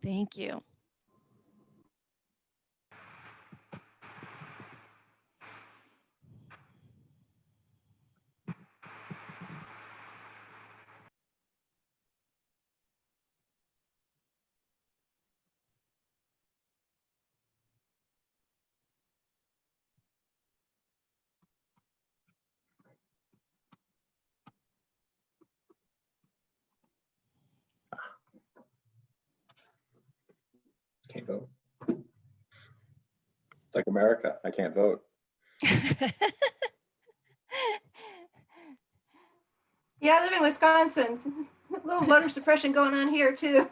Thank you. Can't vote. Like America, I can't vote. Yeah, I live in Wisconsin. A little voter suppression going on here too.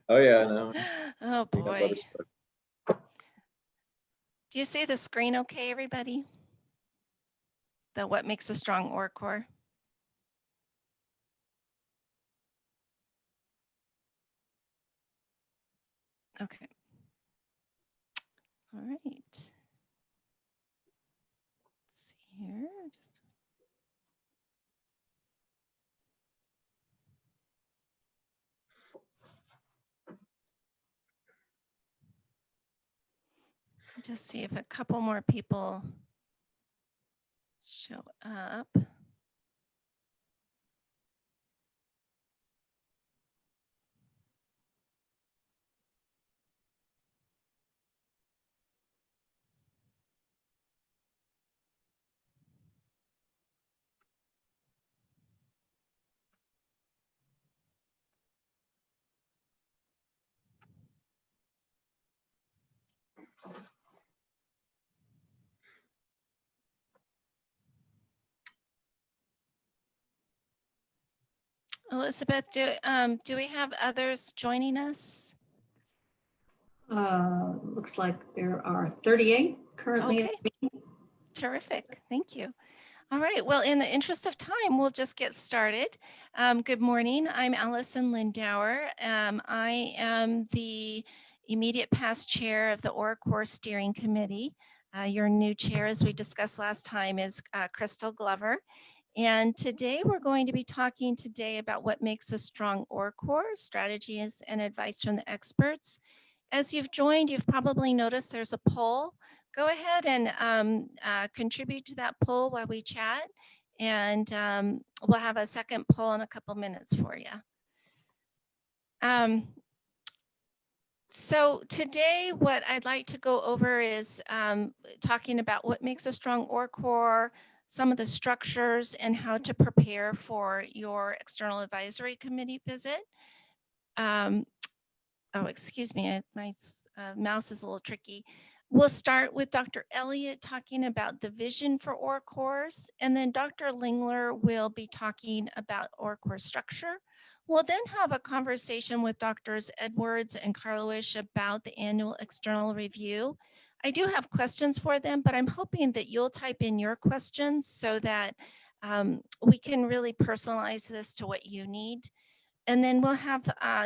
Oh yeah, I know. Oh We have boy. voter suppression. Do you see the screen okay, everybody? The what makes a strong ORCOR? Okay. All right. Let's see here. Just see if a couple more people show up. Elizabeth, do we have others joining us? Looks like there are 38 currently. Okay. Terrific. Thank you. All right. Well, in the interest of time, we'll just get started. Good morning. I'm Allison Lindauer. I am the immediate past chair of the ORCOR Steering Committee. Your new chair, as we discussed last time, is Crystal Glover. And today we're going to be talking about what makes a strong ORCOR, strategies and advice from the experts. As you've joined, you've probably noticed there's a poll. Go ahead and contribute to that poll while we chat. And we'll have a second poll in a couple minutes for you. So today, what I'd like to go over is talking about what makes a strong ORCOR, some of the structures, and how to prepare for your external advisory committee visit. Oh, excuse me, my mouse is a little tricky. We'll start with Dr. Elliott talking about the vision for ORCORs, and then Dr. Lingler will be talking about ORCOR structure. We'll then have a conversation with Drs. Edwards and Karlawish about the annual external review. I do have questions for them, but I'm hoping that you'll type in your questions so that we can really personalize this to what you need. And then we'll have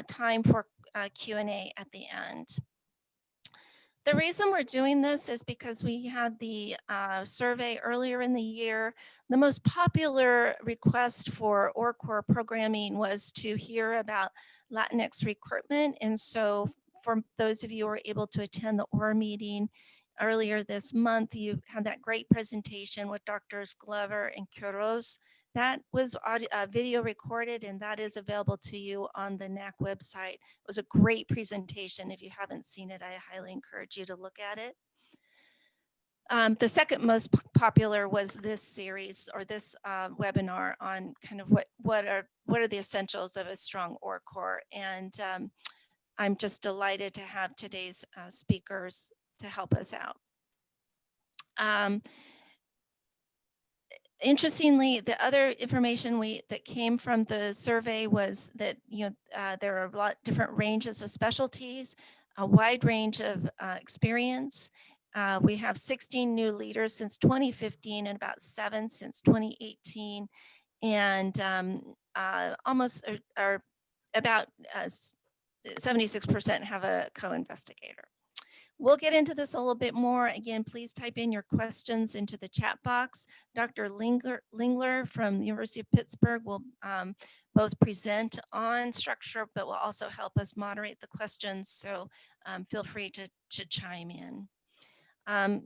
time for Q&A at the end. The reason we're doing this is because we had the survey earlier in the year. The most popular request for ORCOR programming was to hear about Latinx recruitment. And so for those of you who were able to attend the OR meeting earlier this month, you had that great presentation with Drs. Glover and Quiroz. That was video recorded, and that is available to you on the NAC website. It was a great presentation. If you haven't seen it, I highly encourage you to look at it. The second most popular was this series or this webinar on kind of what are the essentials of a strong ORCOR. And I'm just delighted to have today's speakers to help us out. Interestingly, the other information that came from the survey was that there are a lot different ranges of specialties, a wide range of experience. We have 16 new leaders since 2015 and about 7 since 2018, and almost about 76% have a co-investigator. We'll get into this a little bit more. Again, please type in your questions into the chat box. Dr. Lingler from the University of Pittsburgh will both present on structure, but will also help us moderate the questions. So feel free to chime in.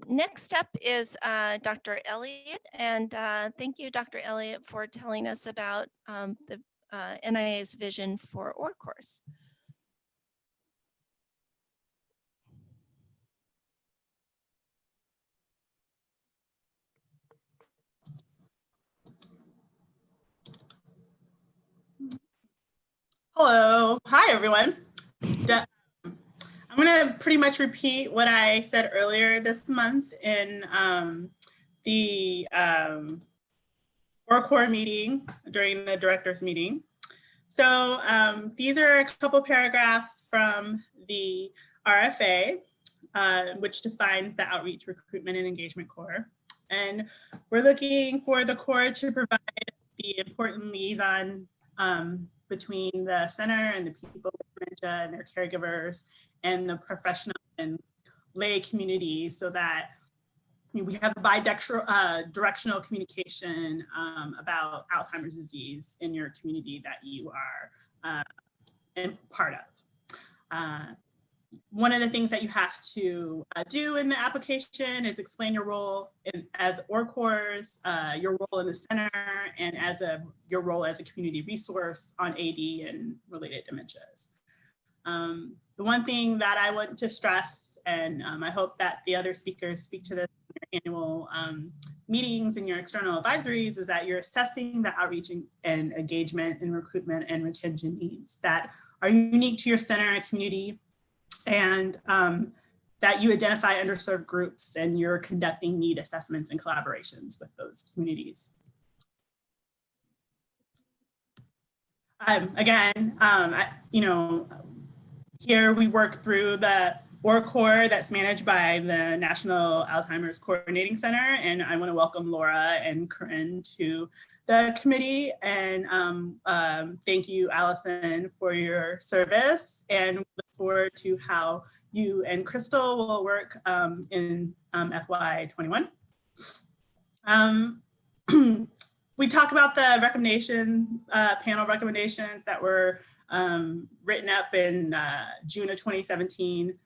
Next up is Dr. Elliott, and thank you, Dr. Elliott, for telling us about the NIA's vision for OR course. Hello. Hi, everyone. I'm going to pretty much repeat what I said earlier this month in the OR meeting during the director's meeting. So these are a couple paragraphs from the RFA, which defines the Outreach, Recruitment, and Engagement Core. And we're looking for the core to provide the important liaison between the center and the people with dementia and their caregivers and the professional and lay community, so that we have bi-directional communication about Alzheimer's disease in your community that you are part of. One of the things that you have to do in the application is explain your role as OR-CORES, your role in the center, and your role as a community resource on AD and related dementias. The one thing that I want to stress, and I hope that the other speakers speak to this in your annual meetings and your external advisories, is that you're assessing the outreach and engagement and recruitment and retention needs that are unique to your center and community, and that you identify underserved groups and you're conducting need assessments and collaborations with those communities. Here we work through the OR core that's managed by the National Alzheimer's Coordinating Center, and I want to welcome Laura and Corinne to the committee, and thank you, Allison, for your service, and look forward to how you and Crystal will work in FY21. We talk about the panel recommendations that were written up in June of 2017.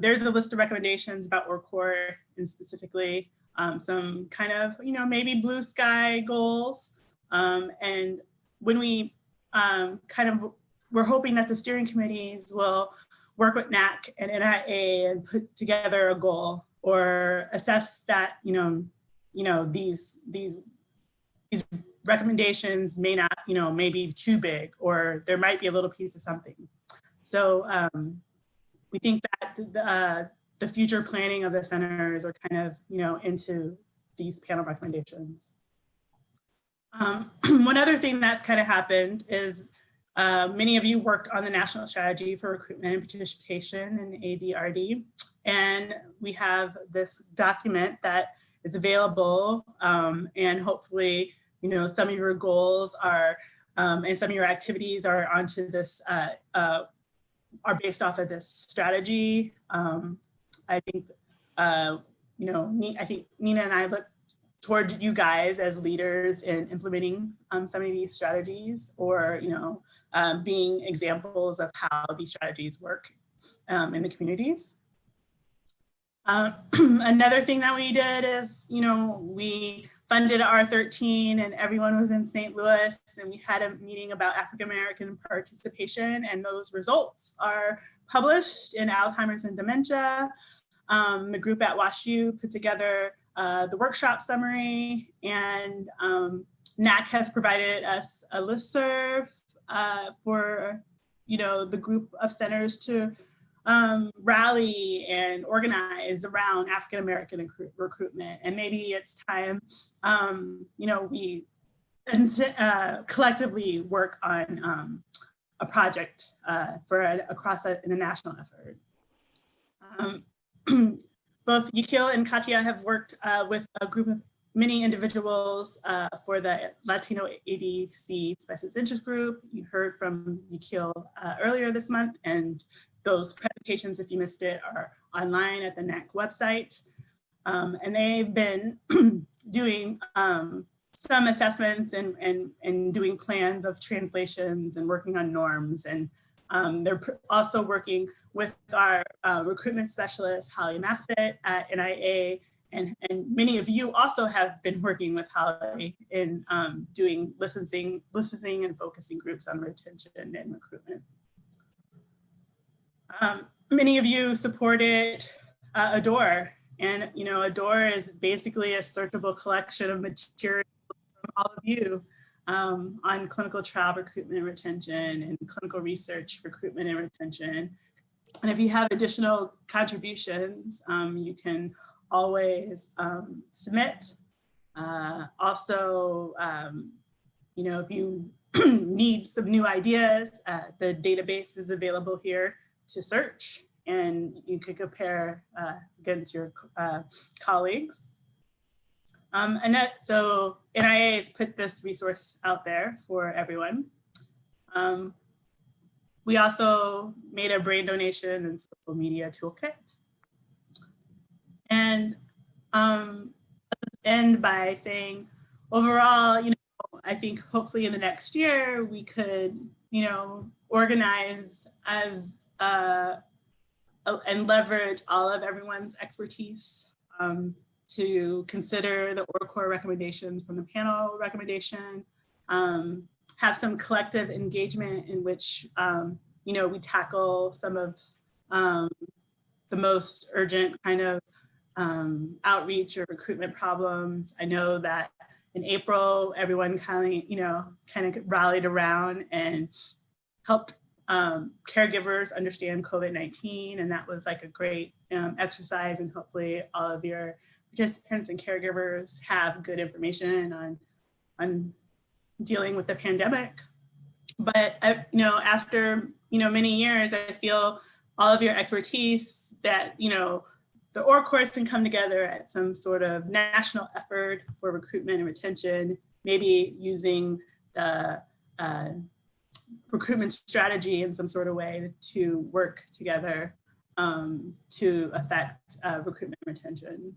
There's a list of recommendations about OR-CORE, and specifically some kind of, maybe blue sky goals. And when we we're hoping that the steering committees will work with NAC and NIA and put together a goal, or assess that, these recommendations may not, may be too big, or there might be a little piece of something. So we think that the future planning of the centers are kind of, into these panel recommendations. One other thing that's kind of happened is many of you worked on the National Strategy for Recruitment and Participation in ADRC, and we have this document that is available, and hopefully, some of your goals are, and some of your activities are onto this, are based off of this strategy. I think, I think Nina and I look toward you guys as leaders in implementing some of these strategies, or, being examples of how these strategies work in the communities. Another thing that we did is, we funded R13 and everyone was in St. Louis, and we had a meeting about African-American participation, and those results are published in Alzheimer's and Dementia. The group at OHSU put together the workshop summary, and NAC has provided us a listserv for, the group of centers to rally and organize around African-American recruitment. And maybe it's time, we collectively work on a project across a national effort. Both Yukil and Katia have worked with a group of many individuals for the Latino ADC Specialist Interest Group. You heard from Yukil earlier this month, and those presentations, if you missed it, are online at the NAC website. And they've been doing some assessments and doing plans of translations and working on norms. And they're also working with our recruitment specialist, Holly Massett at NIA. And many of you also have been working with Holly in doing listening and focusing groups on retention and recruitment. Many of you supported ADOR, and ADOR is basically a searchable collection of material from all of you on clinical trial recruitment and retention and clinical research recruitment and retention. And if you have additional contributions, you can always submit. Also, if you need some new ideas, the database is available here to search, and you can compare against your colleagues. So NIA has put this resource out there for everyone. We also made a brain donation and social media toolkit. And I'll end by saying, overall, I think hopefully in the next year we could, organize as and leverage all of everyone's expertise to consider the ORCOR recommendations from the panel recommendation, have some collective engagement in which, we tackle some of the most urgent kind of outreach or recruitment problems. I know that in April, everyone kind of rallied around and helped caregivers understand COVID-19, and that was like a great exercise, and hopefully all of your participants and caregivers have good information on dealing with the pandemic. But after many years, I feel all of your expertise that the ORCORs can come together at some sort of national effort for recruitment and retention, maybe using the recruitment strategy in some sort of way to work together to affect recruitment and retention,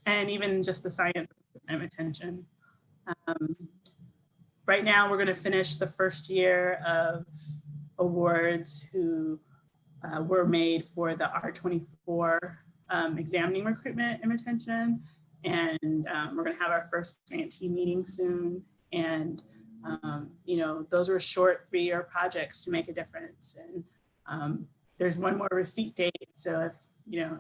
and even just the science of recruitment and retention. Right now, we're going to finish the first year of awards who were made for the R24 examining recruitment and retention. And we're going to have our first grantee meeting soon. And, those were short 3-year projects to make a difference. And there's one more receipt date. So if,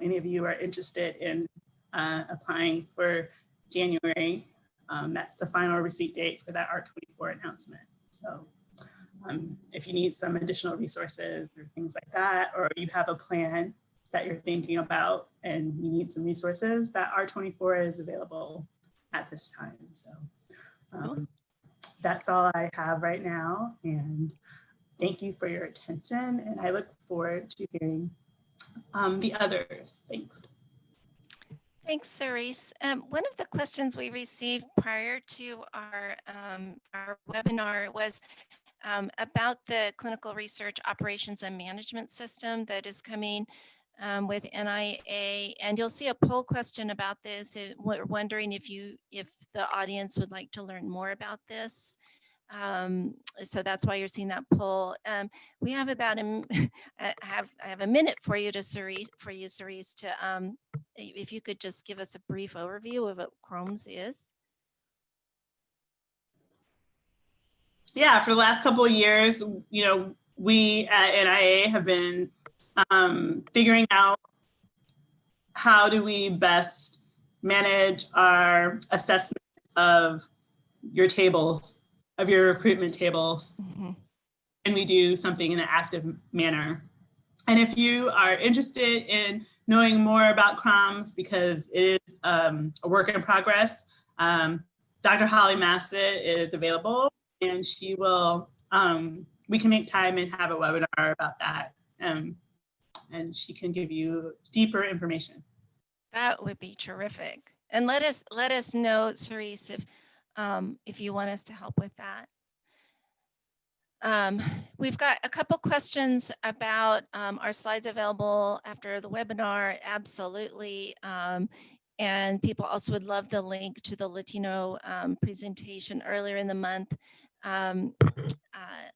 any of you are interested in applying for January, that's the final receipt date for that R24 announcement. So if you need some additional resources or things like that, or you have a plan that you're thinking about and you need some resources, that R24 is available at this time. So that's all I have right now. And thank you for your attention. And I look forward to hearing the others. Thanks. Thanks, Cerise. One of the questions we received prior to our webinar was about the clinical research operations and management system that is coming with NIA, and you'll see a poll question about this. We're wondering if the audience would like to learn more about this. So that's why you're seeing that poll. We have about I have a minute for you, Cerise, to if you could just give us a brief overview of what CROMS is. Yeah, for the last couple of years, we at NIA have been figuring out how do we best manage our assessment of your tables, of your recruitment tables, and we do something in an active manner. And if you are interested in knowing more about CROMS, because it is a work in progress, Dr. Holly Massett is available, and she will, we can make time and have a webinar about that. And she can give you deeper information. That would be terrific. And let us know, Cerise, if you want us to help with that. We've got a couple questions about our slides available after the webinar. Absolutely. And people also would love the link to the Latino presentation earlier in the month.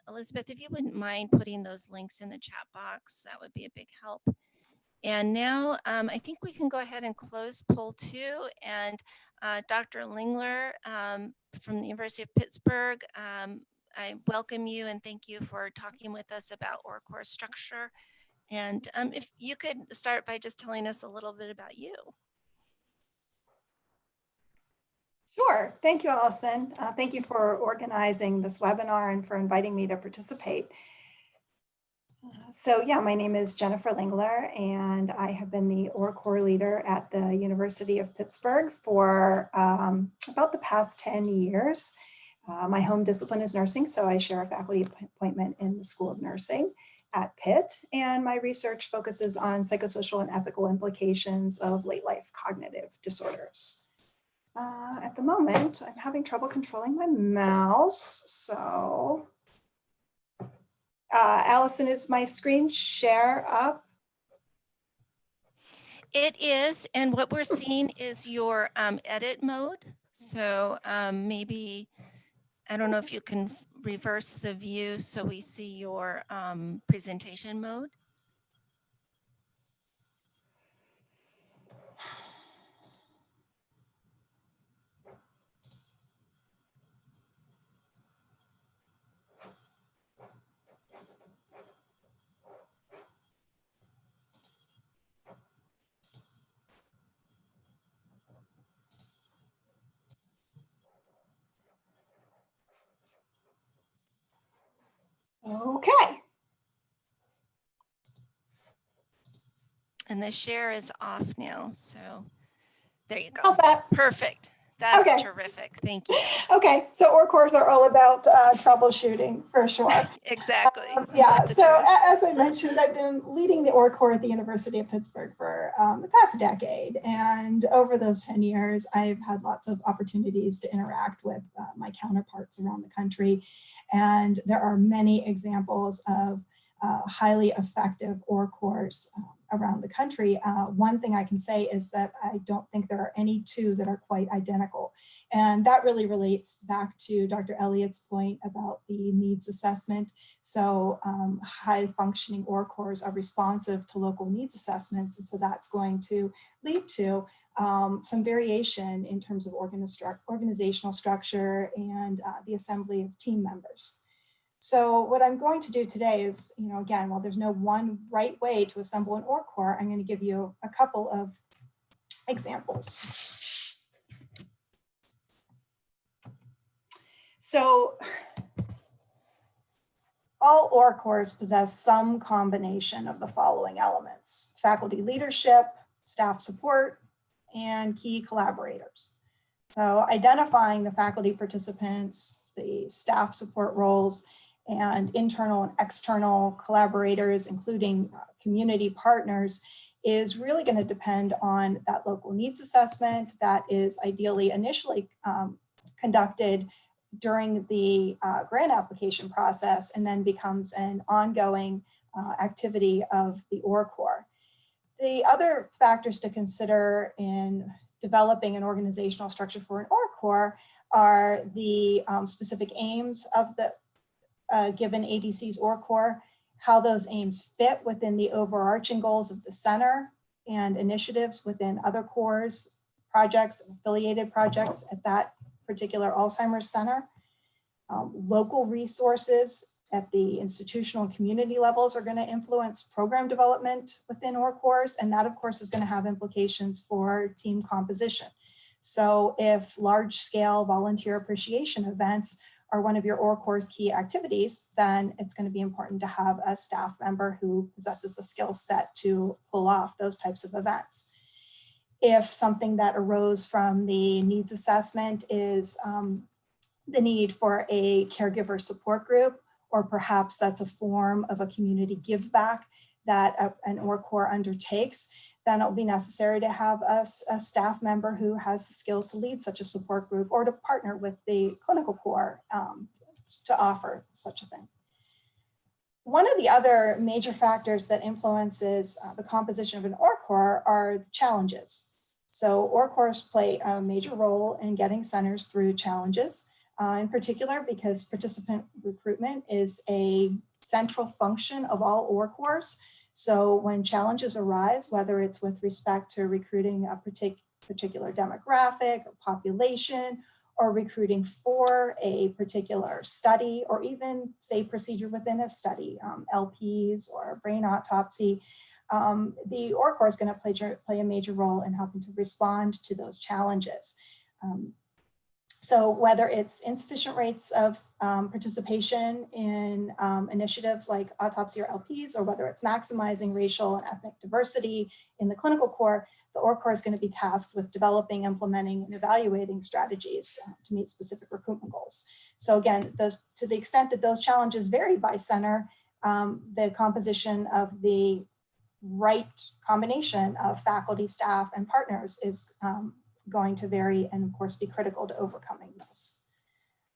Elizabeth, if you wouldn't mind putting those links in the chat box, that would be a big help. And now I think we can go ahead and close poll 2. And Dr. Lingler from the University of Pittsburgh, I welcome you and thank you for talking with us about ORCOR structure. And if you could start by just telling us a little bit about you. Sure. Thank you, Allison. Thank you for organizing this webinar and for inviting me to participate. So yeah, my name is Jennifer Lingler, and I have been the ORCOR leader at the University of Pittsburgh for about the past 10 years. My home discipline is nursing, so I share a faculty appointment in the School of Nursing at PITT, and my research focuses on psychosocial and ethical implications of late life cognitive disorders. At the moment, I'm having trouble controlling my mouse, so Allison, is my screen share up? It is, and what we're seeing is your edit mode. So maybe, I don't know if you can reverse the view so we see your presentation mode. Okay. And the share is off now. So there you go. How's that? Perfect. That's Okay. terrific. Thank you. Okay, so ORCORs are all about troubleshooting for sure. Exactly. Yeah, so as I mentioned, I've been leading the ORCOR at the University of Pittsburgh for the past decade. And over those 10 years, I've had lots of opportunities to interact with my counterparts around the country. And there are many examples of highly effective ORCORs around the country. One thing I can say is that I don't think there are any two that are quite identical. And that really relates back to Dr. Elliott's point about the needs assessment. So high functioning ORCORs are responsive to local needs assessments. And so that's going to lead to some variation in terms of organizational structure and the assembly of team members. So what I'm going to do today is, again, while there's no one right way to assemble an ORCOR, I'm going to give you a couple of examples. So all ORCORs possess some combination of the following elements: faculty leadership, staff support, and key collaborators. So identifying the faculty participants, the staff support roles, and internal and external collaborators, including community partners, is really going to depend on that local needs assessment that is ideally initially conducted during the grant application process and then becomes an ongoing activity of the ORCOR. The other factors to consider in developing an organizational structure for an ORCOR are the specific aims of the given ADC's ORCOR, how those aims fit within the overarching goals of the center and initiatives within other cores, projects, affiliated projects at that particular Alzheimer's center. Local resources at the institutional and community levels are going to influence program development within ORCORs, and that of course is going to have implications for team composition. So if large scale volunteer appreciation events are one of your ORCOR's key activities, then it's going to be important to have a staff member who possesses the skill set to pull off those types of events. If something that arose from the needs assessment is the need for a caregiver support group, or perhaps that's a form of a community give back that an ORCOR undertakes, then it'll be necessary to have a staff member who has the skills to lead such a support group or to partner with the clinical core to offer such a thing. One of the other major factors that influences the composition of an ORCOR are the challenges. So ORCORs play a major role in getting centers through challenges, in particular because participant recruitment is a central function of all ORCORs. So when challenges arise, whether it's with respect to recruiting a particular demographic or population, or recruiting for a particular study, or even say procedure within a study, LPs or brain autopsy, the ORCOR is going to play a major role in helping to respond to those challenges. So whether it's insufficient rates of participation in initiatives like autopsy or LPs, or whether it's maximizing racial and ethnic diversity in the clinical core, the ORCOR is going to be tasked with developing, implementing, and evaluating strategies to meet specific recruitment goals. So again, to the extent that those challenges vary by center, the composition of the right combination of faculty, staff, and partners is going to vary and of course be critical to overcoming those.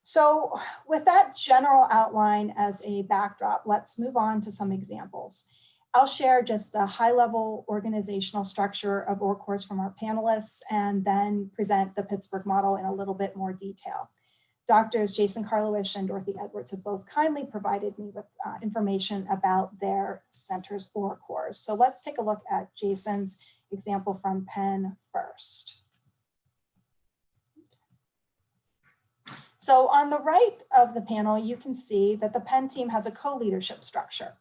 So with that general outline as a backdrop, let's move on to some examples. I'll share just the high-level organizational structure of ORCORs from our panelists and then present the Pittsburgh model in a little bit more detail. Doctors Jason Karlawish and Dorothy Edwards have both kindly provided me with information about their center's ORCORs. So let's take a look at Jason's example from Penn first. So on the right of the panel, you can see that the Penn team has a co-leadership structure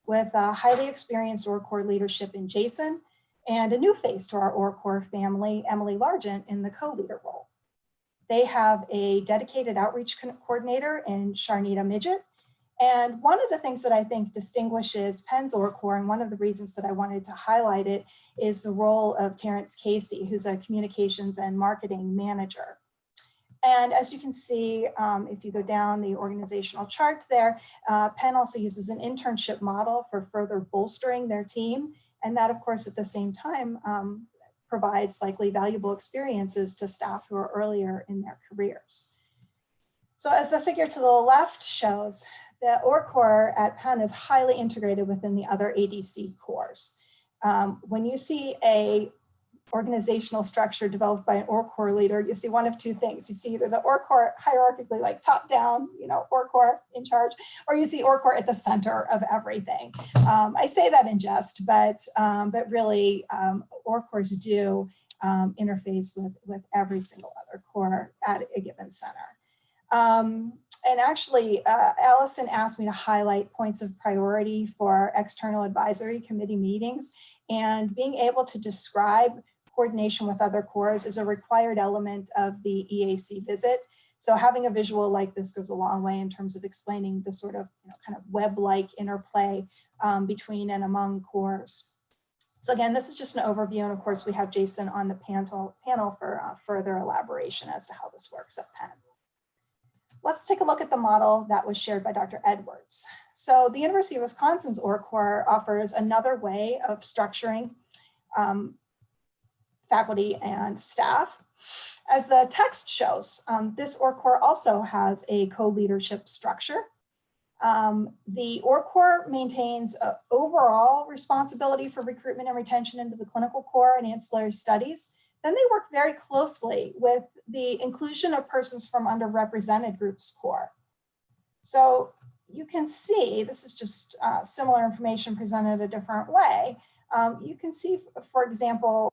with a highly experienced ORCOR leadership in Jason and a new face to our ORCOR family, Emily Largent, in the co-leader role. They have a dedicated outreach coordinator in Sharnita Midget. And one of the things that I think distinguishes Penn's ORCOR, and one of the reasons that I wanted to highlight it, is the role of Terrence Casey, who's a communications and marketing manager. And as you can see, if you go down the organizational chart there, Penn also uses an internship model for further bolstering their team. And that, of course, at the same time, provides likely valuable experiences to staff who are earlier in their careers. So as the figure to the left shows, the ORCOR at Penn is highly integrated within the other ADC cores. When you see a organizational structure developed by an ORCOR leader, you see one of two things. You see either the ORCOR hierarchically, like top down, ORCOR in charge, or you see ORCOR at the center of everything. I say that in jest, but really ORCORs do interface with every single other core at a given center. And actually, Allison asked me to highlight points of priority for external advisory committee meetings, and being able to describe coordination with other cores is a required element of the EAC visit. So having a visual like this goes a long way in terms of explaining the sort of kind of web-like interplay between and among cores. So again, this is just an overview, and of course we have Jason on the panel for further elaboration as to how this works at Penn. Let's take a look at the model that was shared by Dr. Edwards. So the University of Wisconsin's ORCOR offers another way of structuring faculty and staff. As the text shows, this ORCOR also has a co-leadership structure. The ORCOR maintains overall responsibility for recruitment and retention into the clinical core and ancillary studies. Then they work very closely with the inclusion of persons from underrepresented groups core. So you can see, this is just similar information presented a different way. You can see, for example,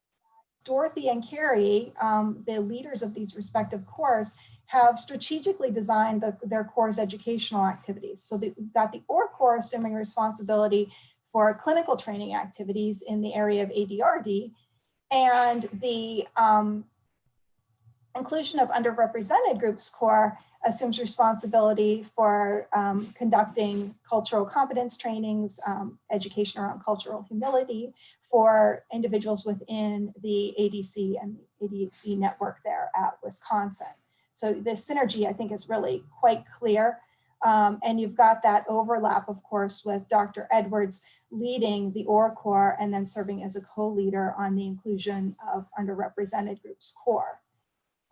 Dorothy and Carrie, the leaders of these respective cores, have strategically designed their core's educational activities. So we've got the ORCOR assuming responsibility for clinical training activities in the area of ADRD, and the inclusion of underrepresented groups core assumes responsibility for conducting cultural competence trainings, education around cultural humility for individuals within the ADC and ADC network there at Wisconsin. So the synergy, I think, is really quite clear. And you've got that overlap, of course, with Dr. Edwards leading the ORCOR and then serving as a co-leader on the inclusion of underrepresented groups core.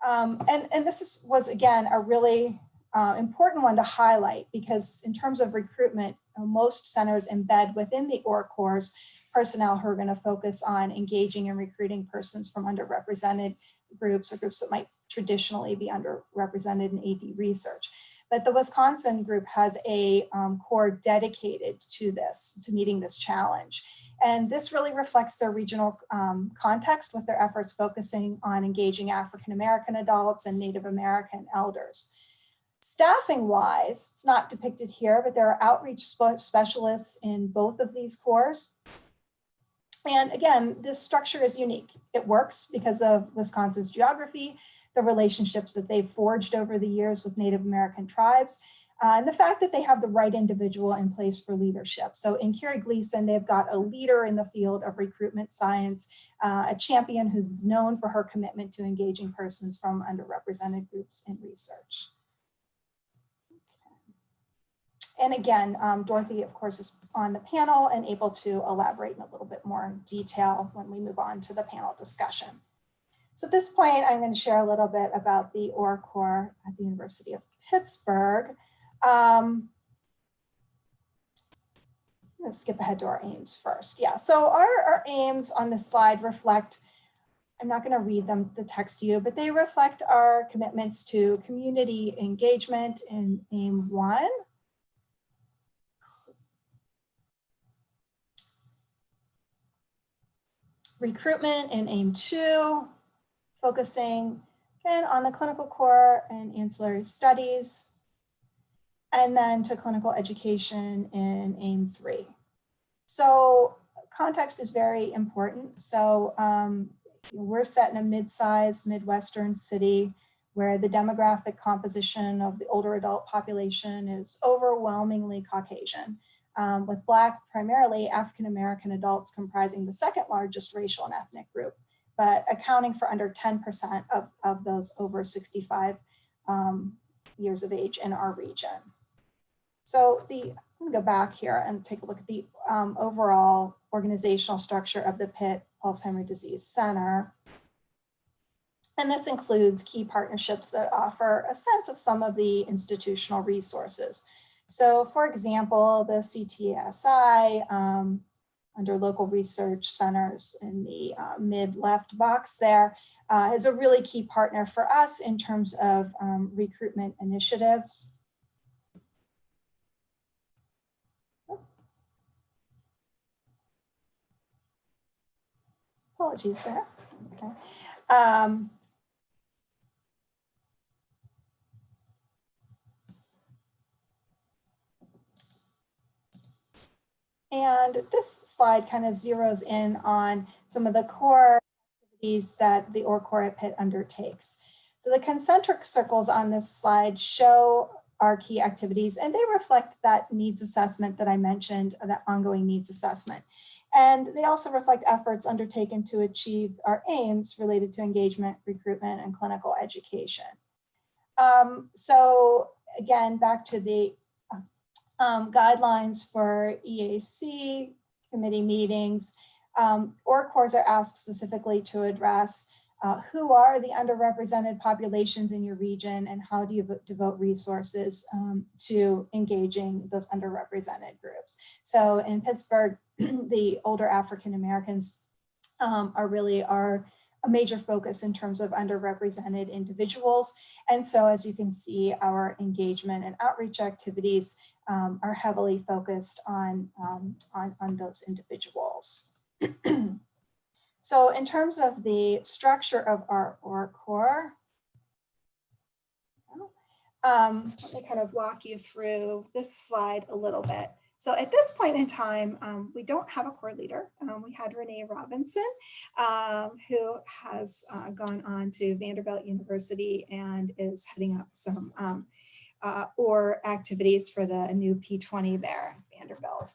And this was, again, a really important one to highlight because in terms of recruitment, most centers embed within the OR cores personnel who are going to focus on engaging and recruiting persons from underrepresented groups or groups that might traditionally be underrepresented in AD research. But the Wisconsin group has a core dedicated to this, to meeting this challenge. And this really reflects their regional context with their efforts focusing on engaging African-American adults and Native American elders. Staffing wise, it's not depicted here, but there are outreach specialists in both of these cores. And again, this structure is unique. It works because of Wisconsin's geography, the relationships that they've forged over the years with Native American tribes, and the fact that they have the right individual in place for leadership. So in Carrie Gleason, they've got a leader in the field of recruitment science, a champion who's known for her commitment to engaging persons from underrepresented groups in research. And again, Dorothy, of course, is on the panel and able to elaborate in a little bit more detail when we move on to the panel discussion. So at this point, I'm going to share a little bit about the OR core at the University of Pittsburgh. I'm going to skip ahead to our aims first. Yeah, so our aims on this slide reflect, I'm not going to read them, the text to you, but they reflect our commitments to community engagement in aim 1. Recruitment in aim 2, focusing again on the clinical core and ancillary studies, and then to clinical education in aim 3. So context is very important. So we're set in a mid-sized Midwestern city where the demographic composition of the older adult population is overwhelmingly Caucasian. With Black, primarily African-American adults comprising the second largest racial and ethnic group, but accounting for under 10% of those over 65 years of age in our region. So I'm gonna go back here and take a look at the overall organizational structure of the PITT Alzheimer's Disease Center. And this includes key partnerships that offer a sense of some of the institutional resources. So for example, the CTSI under local research centers in the mid-left box there is a really key partner for us in terms of recruitment initiatives. Apologies there. Okay. And this slide kind of zeroes in on some of the core activities that the OR core at PITT undertakes. So the concentric circles on this slide show our key activities, and they reflect that needs assessment that I mentioned, that ongoing needs assessment. And they also reflect efforts undertaken to achieve our aims related to engagement, recruitment, and clinical education. So again, back to the guidelines for EAC committee meetings. OR cores are asked specifically to address who are the underrepresented populations in your region and how do you devote resources to engaging those underrepresented groups. So in Pittsburgh, the older African Americans are really a major focus in terms of underrepresented individuals. And so as you can see, our engagement and outreach activities are heavily focused on those individuals. So in terms of the structure of our OR core, let me kind of walk you through this slide a little bit. So at this point in time, we don't have a core leader. We had Renee Robinson, who has gone on to Vanderbilt University and is heading up some OR activities for the new P20 there at Vanderbilt.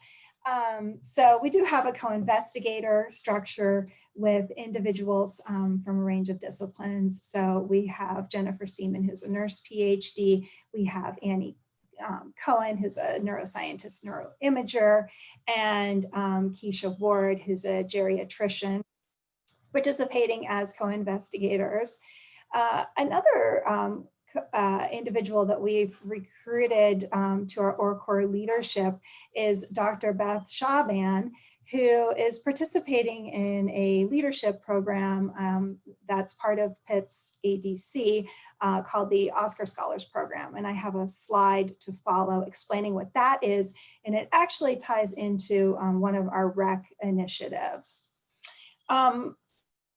So we do have a co-investigator structure with individuals from a range of disciplines. So we have Jennifer Seaman, who's a nurse PhD. We have Annie Cohen, who's a neuroscientist, neuroimager, and Keisha Ward, who's a geriatrician, participating as co-investigators. Another individual that we've recruited to our ORCOR leadership is Dr. Beth Shaban, who is participating in a leadership program that's part of Pitt's ADC called the Oscar Scholars Program. And I have a slide to follow explaining what that is. And it actually ties into one of our rec initiatives.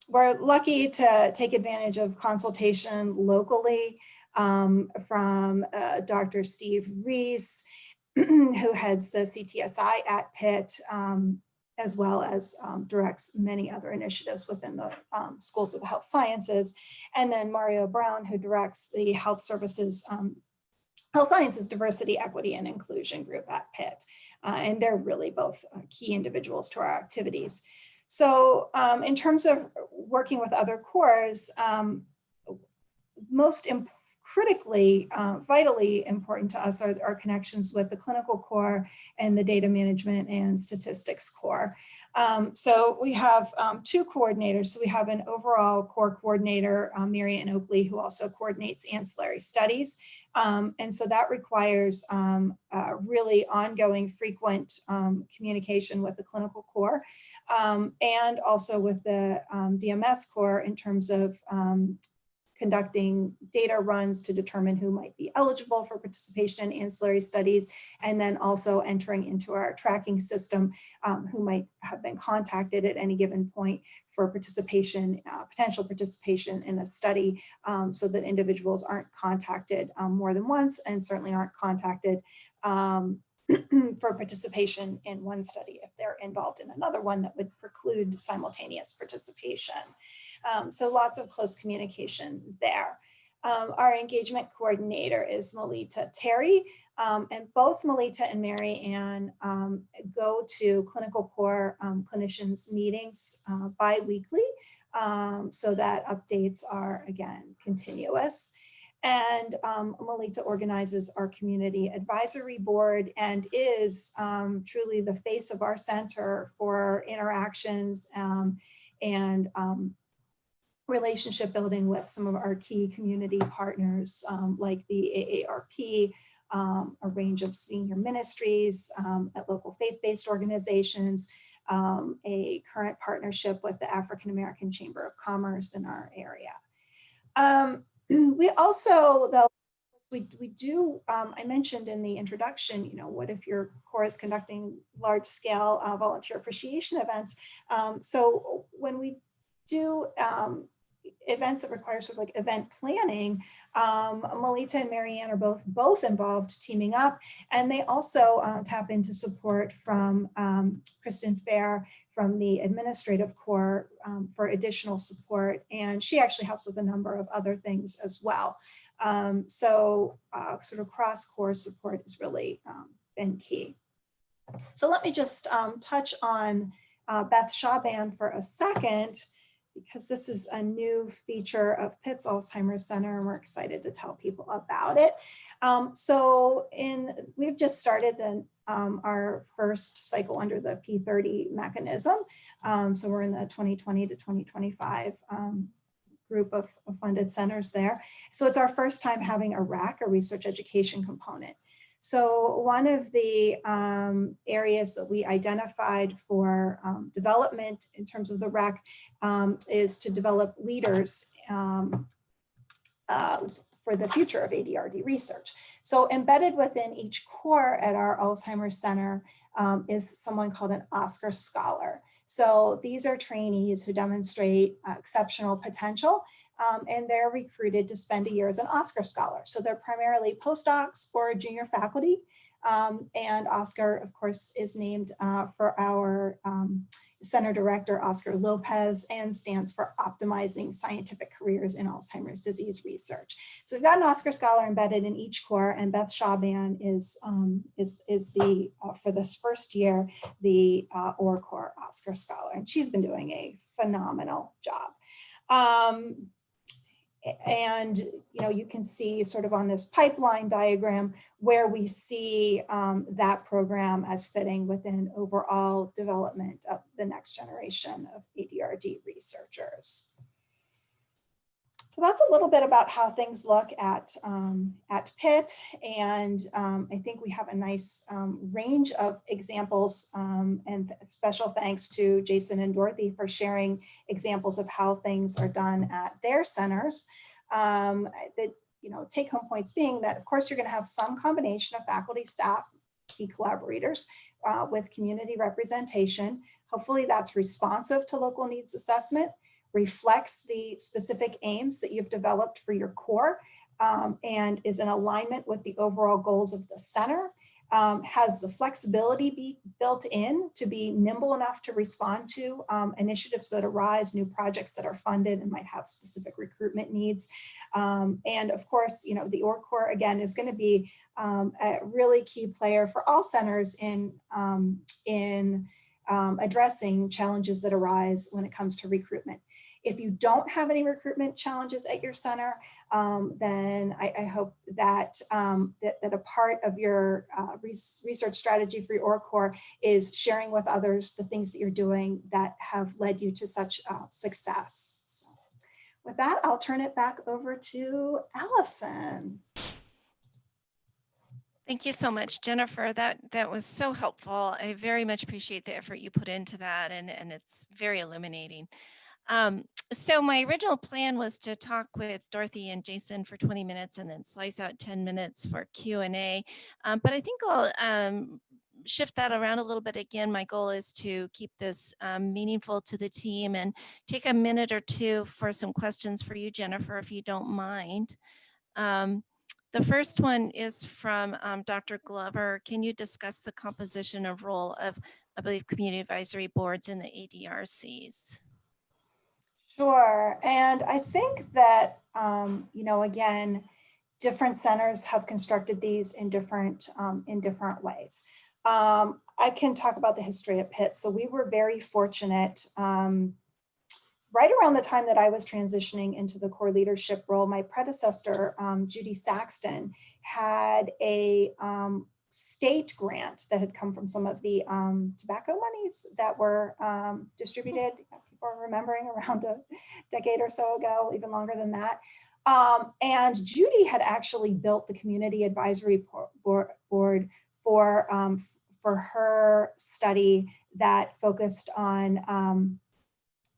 We're lucky to take advantage of consultation locally from Dr. Steve Reese, who heads the CTSI at Pitt, as well as directs many other initiatives within the schools of the health sciences. And then Mario Brown, who directs the health services, health sciences diversity, equity, and inclusion group at Pitt. And they're really both key individuals to our activities. So in terms of working with other cores, most critically, vitally important to us are our connections with the clinical core and the data management and statistics core. So we have two coordinators. So we have an overall core coordinator, Marianne Oakley, who also coordinates ancillary studies. And so that requires really ongoing, frequent communication with the clinical core and also with the DMS core in terms of conducting data runs to determine who might be eligible for participation in ancillary studies, and then also entering into our tracking system who might have been contacted at any given point for participation, potential participation in a study, so that individuals aren't contacted more than once and certainly aren't contacted for participation in one study if they're involved in another one that would preclude simultaneous participation. So lots of close communication there. Our engagement coordinator is Melita Terry, and both Melita and Mary Ann go to clinical core clinicians meetings bi-weekly, so that updates are, again, continuous. And Melita organizes our community advisory board and is truly the face of our center for interactions and relationship building with some of our key community partners like the AARP, a range of senior ministries at local faith-based organizations, a current partnership with the African American Chamber of Commerce in our area. We also, though, we do, I mentioned in the introduction, you know, what if your core is conducting large scale volunteer appreciation events? So when we do events that require sort of like event planning, Melita and Marianne are both involved teaming up, and they also tap into support from Kristen Fair from the administrative core for additional support, and she actually helps with a number of other things as well. So sort of cross-core support has really been key. So let me just touch on Beth Shaban for a second, because this is a new feature of Pitt's Alzheimer's Center, and we're excited to tell people about it. We've just started our first cycle under the P30 mechanism. So we're in the 2020 to 2025 group of funded centers there. So it's our first time having a RAC, a research education component. So one of the areas that we identified for development in terms of the RAC is to develop leaders for the future of ADRD research. So embedded within each core at our Alzheimer's Center is someone called an Oscar Scholar. So these are trainees who demonstrate exceptional potential, and they're recruited to spend a year as an Oscar Scholar. So they're primarily postdocs or junior faculty. And Oscar, of course, is named for our Center Director, Oscar Lopez, and stands for Optimizing Scientific Careers in Alzheimer's Disease Research. So we've got an Oscar Scholar embedded in each core, and Beth Shaban is the, for this first year, the ORCOR Oscar Scholar, and she's been doing a phenomenal job. And you can see sort of on this pipeline diagram where we see that program as fitting within overall development of the next generation of ADRD researchers. So that's a little bit about how things look at PITT, and I think we have a nice range of examples, and special thanks to Jason and Dorothy for sharing examples of how things are done at their centers. That, take-home points being that, of course, you're going to have some combination of faculty, staff, key collaborators with community representation. Hopefully that's responsive to local needs assessment, reflects the specific aims that you've developed for your core, and is in alignment with the overall goals of the center, has the flexibility be built in to be nimble enough to respond to initiatives that arise, new projects that are funded and might have specific recruitment needs. And of course, the org core again is going to be a really key player for all centers in addressing challenges that arise when it comes to recruitment. If you don't have any recruitment challenges at your center, then I hope that, that a part of your research strategy for your org core is sharing with others the things that you're doing that have led you to such success. So with that, I'll turn it back over to Allison. Thank you so much, Jennifer. That was so helpful. I very much appreciate the effort you put into that, and it's very illuminating. So my original plan was to talk with Dorothy and Jason for 20 minutes and then slice out 10 minutes for Q&A. But I think I'll shift that around a little bit again. My goal is to keep this meaningful to the team and take a minute or two for some questions for you, Jennifer, if you don't mind. The first one is from Dr. Glover. Can you discuss the composition of role of, I believe, community advisory boards in the ADRCs? Sure, and I think that, again, different centers have constructed these in different ways. I can talk about the history at Pitt. So we were very fortunate. Right around the time that I was transitioning into the core leadership role, my predecessor, Judy Saxton, had a state grant that had come from some of the tobacco monies that were distributed. People are remembering around a decade or so ago, even longer than that. And Judy had actually built the community advisory board for her study that focused on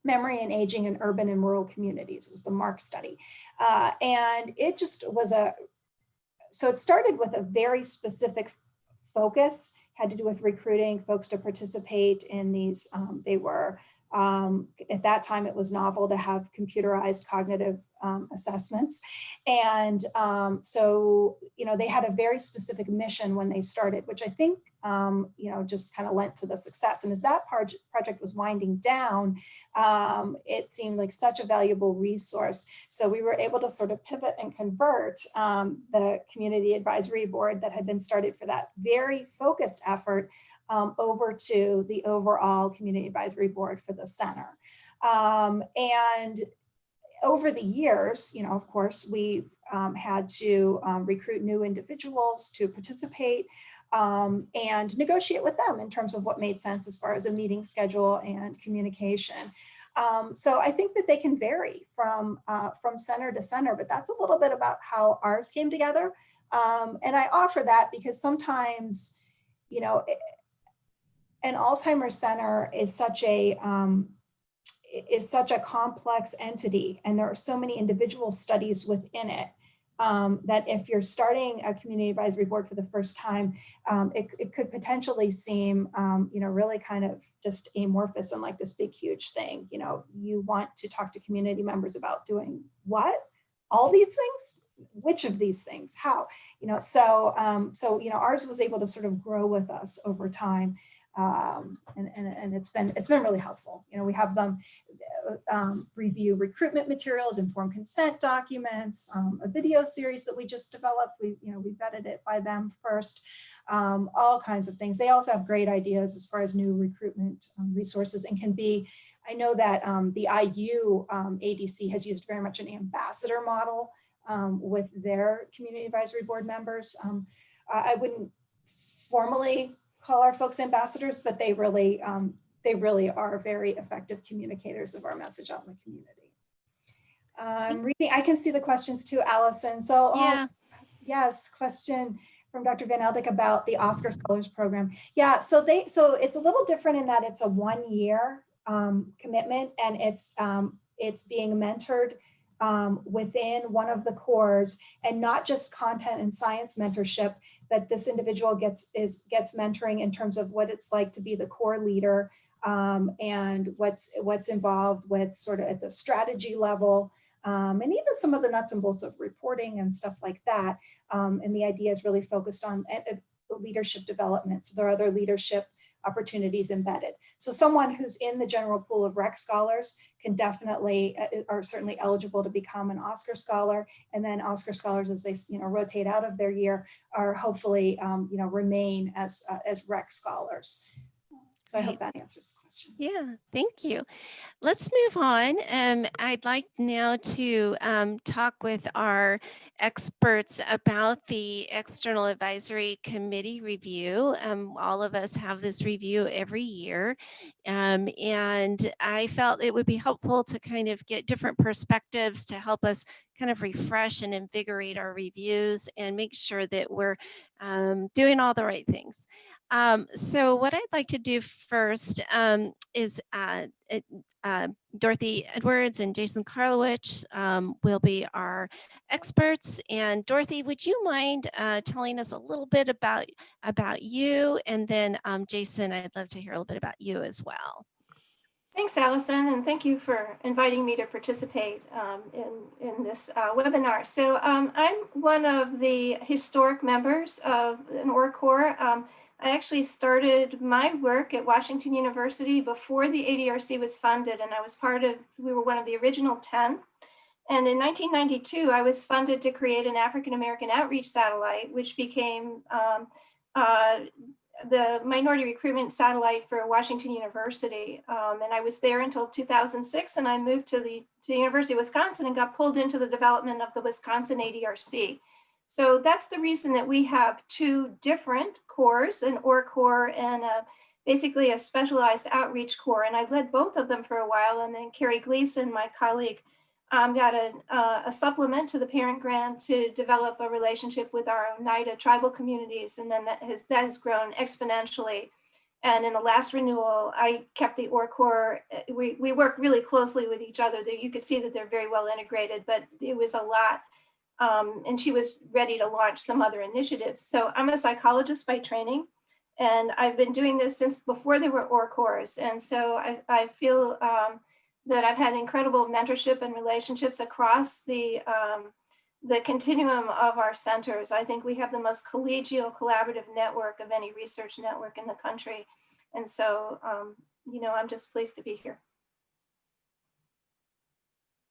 memory and aging in urban and rural communities. It was the MARC study. And it just was so it started with a very specific focus, had to do with recruiting folks to participate in these. They were, at that time, it was novel to have computerized cognitive assessments. And so, they had a very specific mission when they started, which I think, just kind of lent to the success. And as that project was winding down, it seemed like such a valuable resource. So we were able to sort of pivot and convert the community advisory board that had been started for that very focused effort over to the overall community advisory board for the center. And over the years, of course, we've had to recruit new individuals to participate and negotiate with them in terms of what made sense as far as a meeting schedule and communication. So I think that they can vary from center to center, but that's a little bit about how ours came together. And I offer that because sometimes, an Alzheimer's center is such a complex entity, and there are so many individual studies within it. That if you're starting a community advisory board for the first time, it could potentially seem, really kind of just amorphous and like this big, huge thing. You want to talk to community members about doing what? All these things? Which of these things? How? So ours was able to sort of grow with us over time. And it's been really helpful. We have them review recruitment materials, informed consent documents, a video series that we just developed. We vetted it by them first, all kinds of things. They also have great ideas as far as new recruitment resources, and can be, I know that the IU ADC has used very much an ambassador model with their community advisory board members. I wouldn't formally call our folks ambassadors, but they really are very effective communicators of our message out in the community. I'm reading, I can see the questions too, Allison. So, Yeah. yes, question from Dr. Van Eldik about the Oscar Scholars Program. Yeah, so it's a little different in that it's a 1-year commitment, and it's being mentored within one of the cores, and not just content and science mentorship, but this individual gets mentoring in terms of what it's like to be the core leader, and what's involved with sort of at the strategy level, and even some of the nuts and bolts of reporting and stuff like that. And the idea is really focused on leadership development. So there are other leadership opportunities embedded. So someone who's in the general pool of rec scholars can definitely, are certainly eligible to become an Oscar Scholar. And then Oscar Scholars, as they rotate out of their year, are hopefully remain as rec scholars. So I hope that answers the question. Yeah, thank you. Let's move on. I'd like now to talk with our experts about the External Advisory Committee review. All of us have this review every year, and I felt it would be helpful to kind of get different perspectives to help us kind of refresh and invigorate our reviews and make sure that we're doing all the right things. So what I'd like to do first is Dorothy Edwards and Jason Karlawish will be our experts. And Dorothy, would you mind telling us a little bit about you? And then Jason, I'd love to hear a little bit about you as well. Thanks, Allison, and thank you for inviting me to participate in this webinar. So I'm one of the historic members of an ORCOR. I actually started my work at Washington University before the ADRC was funded, and I was we were one of the original 10. And in 1992, I was funded to create an African-American outreach satellite, which became the minority recruitment satellite for Washington University. And I was there until 2006, and I moved to the University of Wisconsin and got pulled into the development of the Wisconsin ADRC. So that's the reason that we have two different cores, an ORCOR and basically a specialized outreach core. And I led both of them for a while. And then Carrie Gleason, my colleague, got a supplement to the parent grant to develop a relationship with our Oneida tribal communities. And then that has grown exponentially. And in the last renewal, I kept the ORCOR. We work really closely with each other. You could see that they're very well integrated, but it was a lot. And she was ready to launch some other initiatives. So I'm a psychologist by training, and I've been doing this since before there were ORCORs. And so I feel that I've had incredible mentorship and relationships across the continuum of our centers. I think we have the most collegial collaborative network of any research network in the country. And so, I'm just pleased to be here.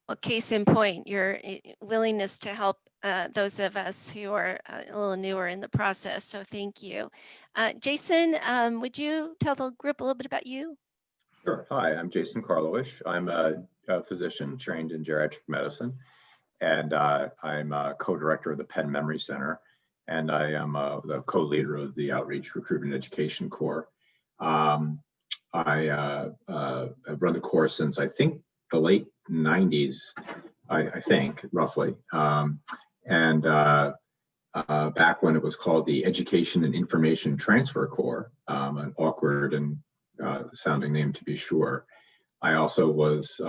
Well, case in point, your willingness to help those of us who are a little newer in the process. So thank you. Jason, would you tell the group a little bit about you? Sure. Hi, I'm Jason Karlawish. I'm a physician trained in geriatric medicine, and I'm a co-director of the Penn Memory Center, and I am the co-leader of the Outreach Recruitment Education Core. I have run the course since I think the late 90s, I think, roughly. And back when it was called the Education and Information Transfer Core, an awkward and sounding name to be sure. I also was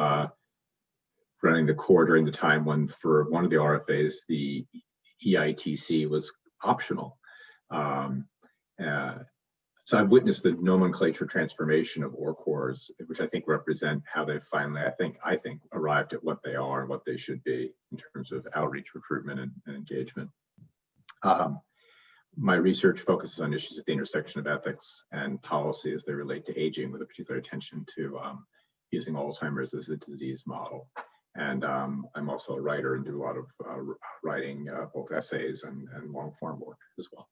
running the core during the time when, for one of the RFAs, the EITC was optional. So I've witnessed the nomenclature transformation of ORCORs, which I think represent how they finally, I think, arrived at what they are and what they should be in terms of outreach, recruitment, and engagement. My research focuses on issues at the intersection of ethics and policy as they relate to aging, with a particular attention to using Alzheimer's as a disease model. And I'm also a writer and do a lot of writing, both essays and long form work as well.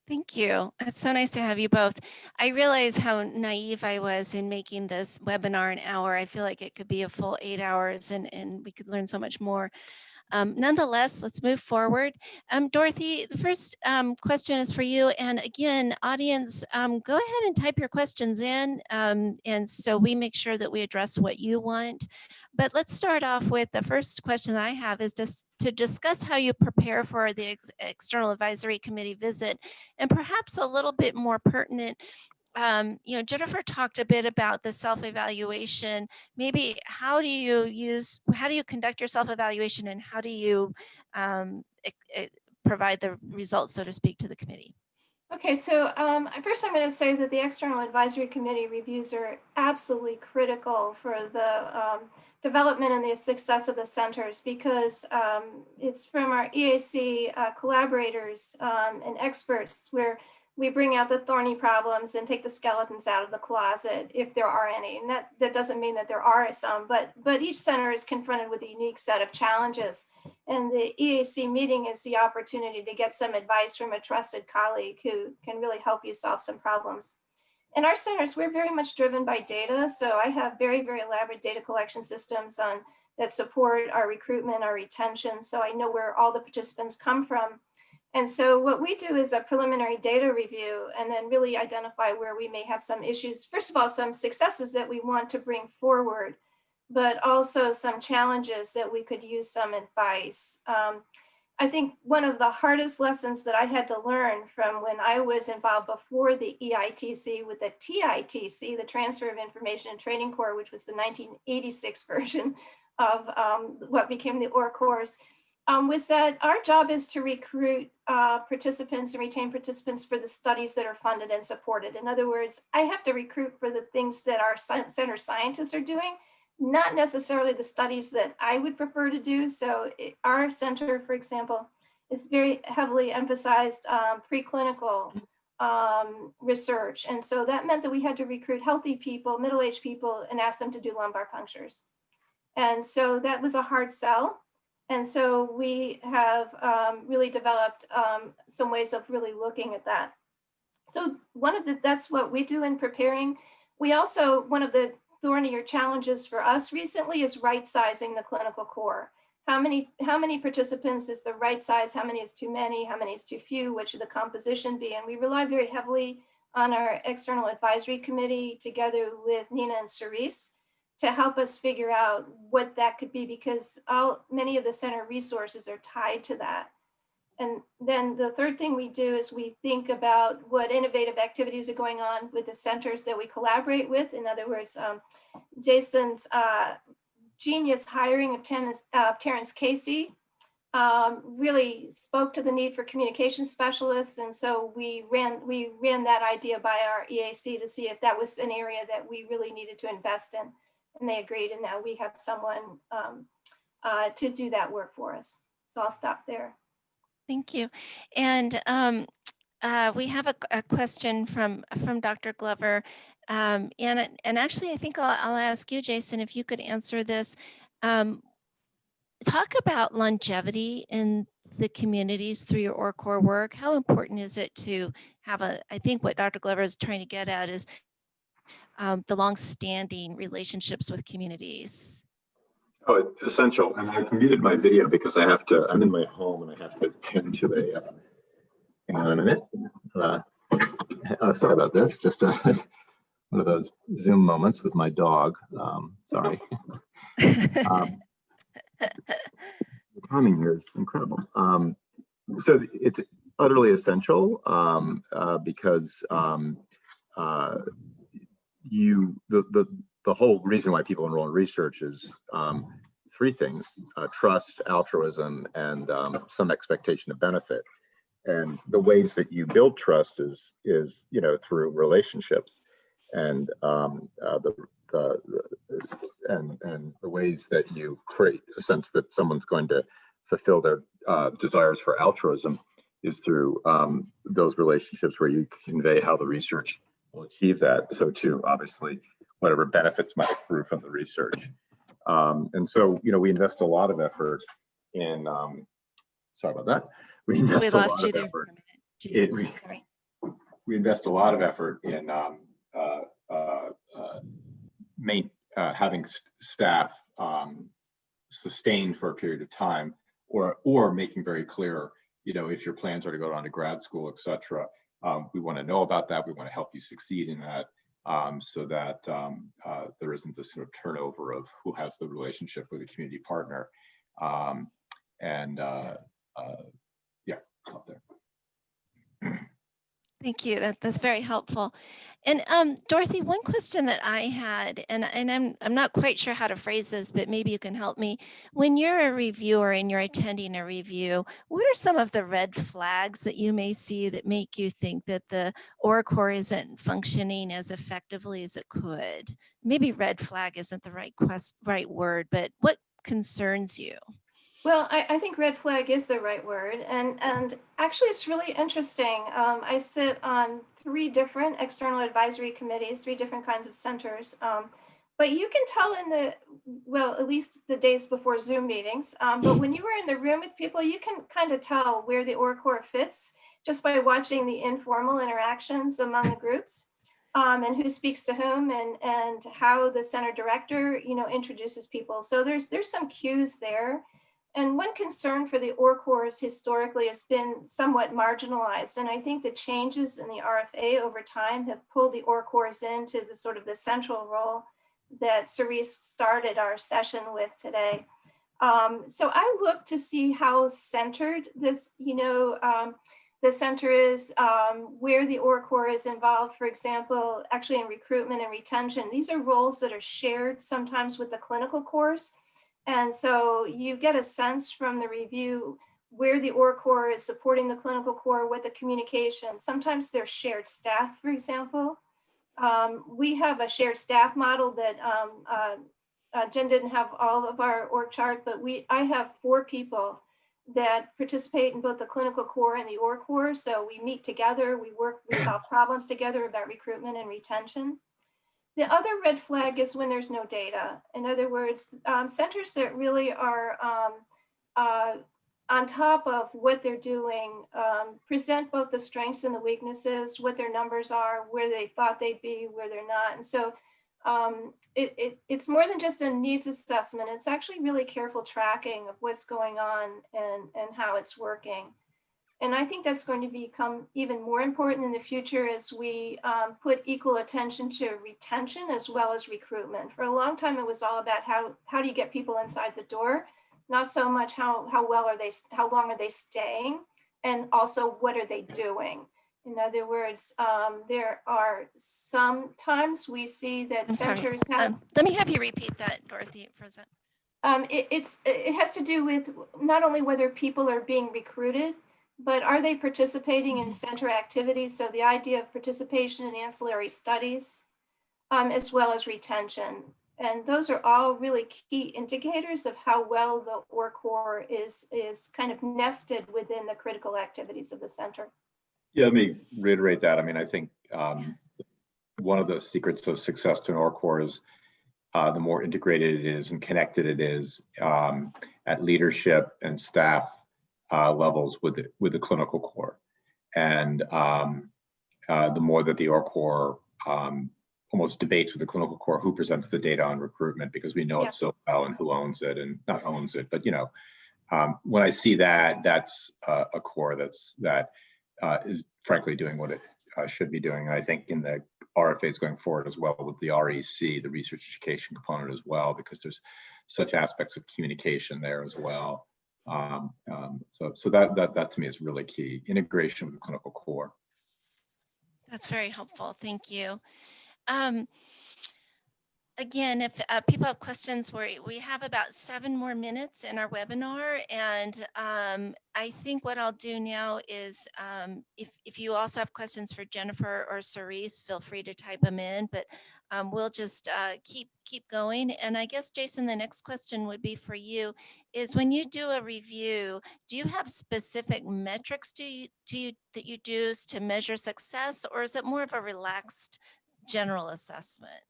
Thank you. It's so nice to have you both. I realize how naive I was in making this webinar an hour. I feel like it could be a full 8 hours and we could learn so much more. Nonetheless, let's move forward. Dorothy, the first question is for you. And again, audience, go ahead and type your questions in. And so we make sure that we address what you want. But let's start off with the first question I have is just to discuss how you prepare for the External Advisory Committee visit, and perhaps a little bit more pertinent. Jennifer talked a bit about the self-evaluation. Maybe how do you conduct your self-evaluation, and how do you provide the results, so to speak, to the committee? Okay, so first I'm going to say that the External Advisory Committee reviews are absolutely critical for the development and the success of the centers, because it's from our EAC collaborators and experts where we bring out the thorny problems and take the skeletons out of the closet, if there are any. And that doesn't mean that there are some, but each center is confronted with a unique set of challenges. And the EAC meeting is the opportunity to get some advice from a trusted colleague who can really help you solve some problems. In our centers, we're very much driven by data. So I have very, very elaborate data collection systems that support our recruitment, our retention. So I know where all the participants come from. And so what we do is a preliminary data review, and then really identify where we may have some issues. First of all, some successes that we want to bring forward, but also some challenges that we could use some advice. I think one of the hardest lessons that I had to learn from when I was involved before the EITC with the TITC, the Transfer of Information and Training Corps, which was the 1986 version of what became the OR course, was that our job is to recruit participants and retain participants for the studies that are funded and supported. In other words, I have to recruit for the things that our center scientists are doing, not necessarily the studies that I would prefer to do. So our center, for example, is very heavily emphasized preclinical research. And so that meant that we had to recruit healthy people, middle-aged people, and ask them to do lumbar punctures. And so that was a hard sell. And so we have really developed some ways of really looking at that. So that's what we do in preparing. We also, one of the thornier challenges for us recently is right sizing the clinical core. How many participants is the right size? How many is too many? How many is too few? What should the composition be? And we rely very heavily on our External Advisory Committee together with Nina and Cerise to help us figure out what that could be, because many of the center resources are tied to that. And then the third thing we do is we think about what innovative activities are going on with the centers that we collaborate with. In other words, Jason's genius hiring of Terrence Casey really spoke to the need for communication specialists. And so we ran that idea by our EAC to see if that was an area that we really needed to invest in. And they agreed, and now we have someone to do that work for us. So I'll stop there. Thank you. And we have a question from Dr. Glover. And actually, I think I'll ask you, Jason, if you could answer this. Talk about longevity in the communities through your ORCOR work. How important is it to have I think what Dr. Glover is trying to get at is the long-standing relationships with communities. Oh, it's essential. And I've muted my video because I'm in my home and I have to attend to hang on a minute. Sorry about this, just one of those Zoom moments with my dog. Sorry. The timing here is incredible. So it's utterly essential because the whole reason why people enroll in research is three things: trust, altruism, and some expectation of benefit. And the ways that you build trust is through relationships, and the ways that you create a sense that someone's going to fulfill their desires for altruism is through those relationships where you convey how the research will achieve that. So too, obviously, whatever benefits might accrue from the research. And so, we invest a lot of effort in, sorry about that. We invest a lot of effort. We invest a lot of effort in having staff sustained for a period of time or making very clear, if your plans are to go on to grad school, et cetera, we want to know about that. We want to help you succeed in that, so that there isn't this sort of turnover of who has the relationship with a community partner. Yeah, up there. Thank you. That's very helpful. And Dorothy, one question that I had, and I'm not quite sure how to phrase this, but maybe you can help me. When you're a reviewer and you're attending a review, what are some of the red flags that you may see that make you think that the ORACOR isn't functioning as effectively as it could? Maybe red flag isn't the right word, but what concerns you? Well, I think red flag is the right word. And actually, it's really interesting. I sit on 3 different external advisory committees, 3 different kinds of centers. But you can tell at least the days before Zoom meetings. But when you were in the room with people, you can kind of tell where the ORACOR fits just by watching the informal interactions among the groups. And who speaks to whom, and how the center director, introduces people. So there's some cues there. And one concern for the ORACORs historically has been somewhat marginalized. And I think the changes in the RFA over time have pulled the ORACORs into the sort of the central role that Cerise started our session with today. So I look to see how centered this, the center is, where the ORACOR is involved, for example, actually in recruitment and retention. These are roles that are shared sometimes with the clinical course. And so you get a sense from the review where the ORACOR is supporting the clinical core with the communication. Sometimes they're shared staff, for example. We have a shared staff model that Jen didn't have all of our org chart, but I have 4 people that participate in both the clinical core and the ORACOR. So we meet together, we solve problems together about recruitment and retention. The other red flag is when there's no data. In other words, centers that really are on top of what they're doing, present both the strengths and the weaknesses, what their numbers are, where they thought they'd be, where they're not. And so it's more than just a needs assessment. It's actually really careful tracking of what's going on and how it's working. And I think that's going to become even more important in the future as we put equal attention to retention as well as recruitment. For a long time, it was all about how do you get people inside the door, not so much how long are they staying, and also what are they doing. In other words, there are sometimes we see that centers have. Let me have you repeat that, Dorothy, for a second. It has to do with not only whether people are being recruited, but are they participating in center activities? So the idea of participation in ancillary studies, as well as retention. And those are all really key indicators of how well the ORACOR is kind of nested within the critical activities of the center. Yeah, let me reiterate that. I mean, I think one of the secrets of success to an ORACOR is the more integrated it is and connected it is at leadership and staff levels with the clinical core, and the more that the ORACOR almost debates with the clinical core who presents the data on recruitment, because we know it so well and who owns it, and not owns it, but when I see that, that's a core that is frankly doing what it should be doing. And I think in the RFAs going forward as well with the REC, the research education component as well, because there's such aspects of communication there as well. So that to me is really key, integration with the clinical core. That's very helpful. Thank you. Again, if people have questions, we have about 7 more minutes in our webinar. And I think what I'll do now is if you also have questions for Jennifer or Cerise, feel free to type them in, but we'll just keep going. And I guess, Jason, the next question would be for you is when you do a review, do you have specific metrics that you do to measure success, or is it more of a relaxed general assessment?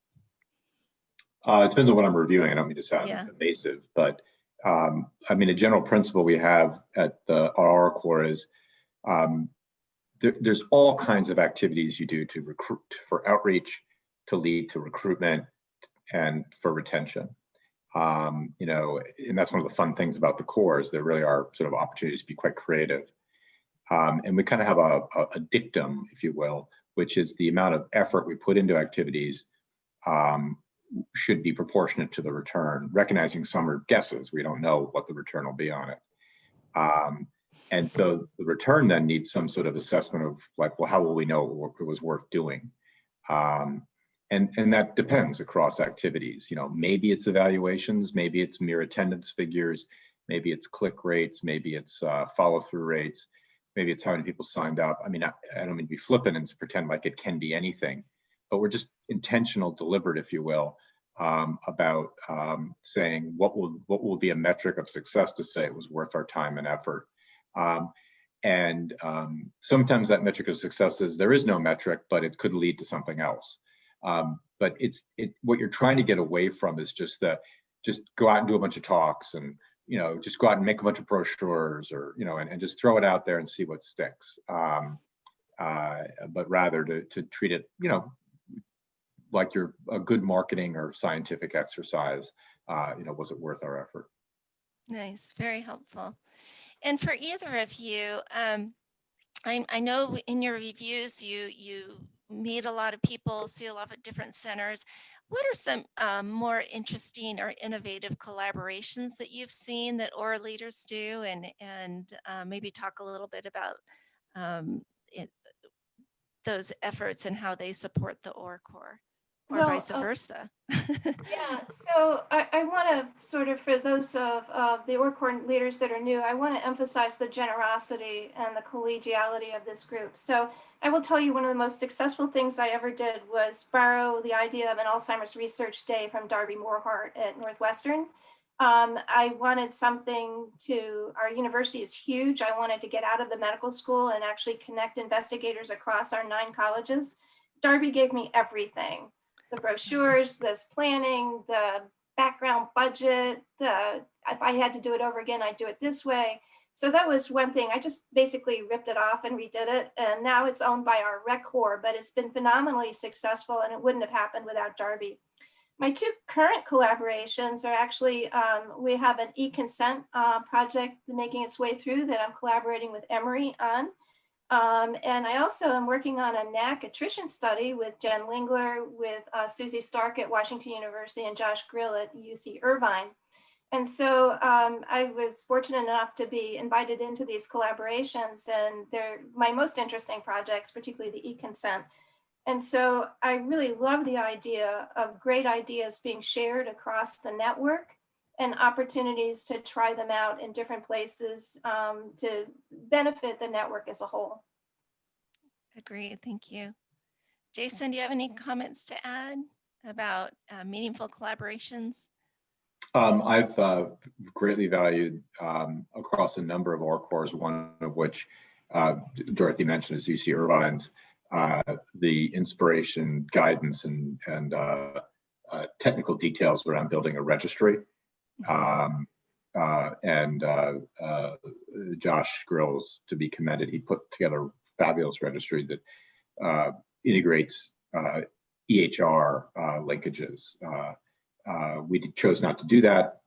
It depends on what I'm reviewing. I don't mean to sound evasive, but I mean, a general principle we have at our ORACOR is there's all kinds of activities you do to recruit, for outreach, to lead to recruitment, and for retention. You know, and that's one of the fun things about the cores. There really are sort of opportunities to be quite creative. And we kind of have a dictum, if you will, which is the amount of effort we put into activities should be proportionate to the return, recognizing some are guesses. We don't know what the return will be on it. And so the return then needs some sort of assessment of like, well, how will we know it was worth doing? And that depends across activities. You know, maybe it's evaluations, maybe it's mere attendance figures, maybe it's click rates, maybe it's follow-through rates, maybe it's how many people signed up. I mean, I don't mean to be flippant and pretend like it can be anything, but we're just intentional, deliberate, if you will, about saying what will be a metric of success to say it was worth our time and effort. Sometimes that metric of success is there is no metric, but it could lead to something else. But what you're trying to get away from is just go out and do a bunch of talks and, you know, just go out and make a bunch of brochures or, you know, and just throw it out there and see what sticks. But rather to treat it, you know, like you're a good marketing or scientific exercise. You know, was it worth our effort? Nice, very helpful. And for either of you, I know in your reviews you meet a lot of people, see a lot of different centers. What are some more interesting or innovative collaborations that you've seen that OR leaders do, and maybe talk a little bit about those efforts and how they support the OR core, or vice versa? Yeah, so I want to sort of, for those of the OR core leaders that are new, I want to emphasize the generosity and the collegiality of this group. So I will tell you, one of the most successful things I ever did was borrow the idea of an Alzheimer's research day from Darby Moorhart at Northwestern. I wanted something our university is huge. I wanted to get out of the medical school and actually connect investigators across our 9 colleges. Darby gave me everything. The brochures, this planning, the background budget, if I had to do it over again, I'd do it this way. So that was one thing. I just basically ripped it off and redid it. And now it's owned by our rec corps, but it's been phenomenally successful and it wouldn't have happened without Darby. My 2 current collaborations are actually, we have an e-consent project making its way through that I'm collaborating with Emory on. And I also am working on a NAC attrition study with Jen Lingler, with Susie Stark at Washington University and Josh Grill at UC Irvine. And so I was fortunate enough to be invited into these collaborations, and they're my most interesting projects, particularly the e-consent. And so I really love the idea of great ideas being shared across the network and opportunities to try them out in different places to benefit the network as a whole. Agreed, thank you. Jason, do you have any comments to add about meaningful collaborations? I've greatly valued across a number of OR cores, one of which Dorothy mentioned is UC Irvine's, the inspiration, guidance, and technical details around building a registry. Josh Grill's to be commended. He put together a fabulous registry that integrates EHR linkages. We chose not to do that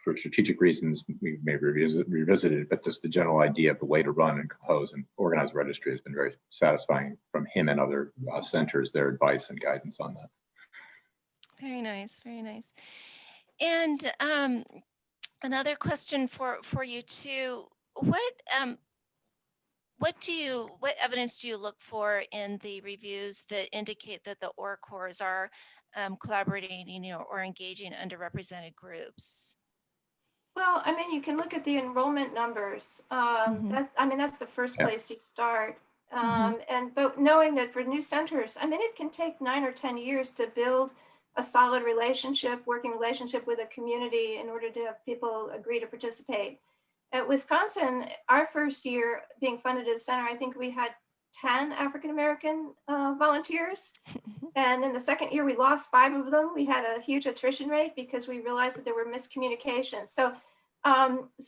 for strategic reasons. We may revisit it, but just the general idea of the way to run and compose and organize a registry has been very satisfying from him and other centers, their advice and guidance on that. Very nice, very nice. And another question for you too. What evidence do you look for in the reviews that indicate that the OR cores are collaborating, or engaging underrepresented groups? Well, I mean, you can look at the enrollment numbers. That's the first place you start. But knowing that for new centers, it can take 9 or 10 years to build a solid working relationship with a community in order to have people agree to participate. At Wisconsin, our first year being funded as a center, I think we had 10 African-American volunteers. And in the second year, we lost 5 of them. We had a huge attrition rate because we realized that there were miscommunications. So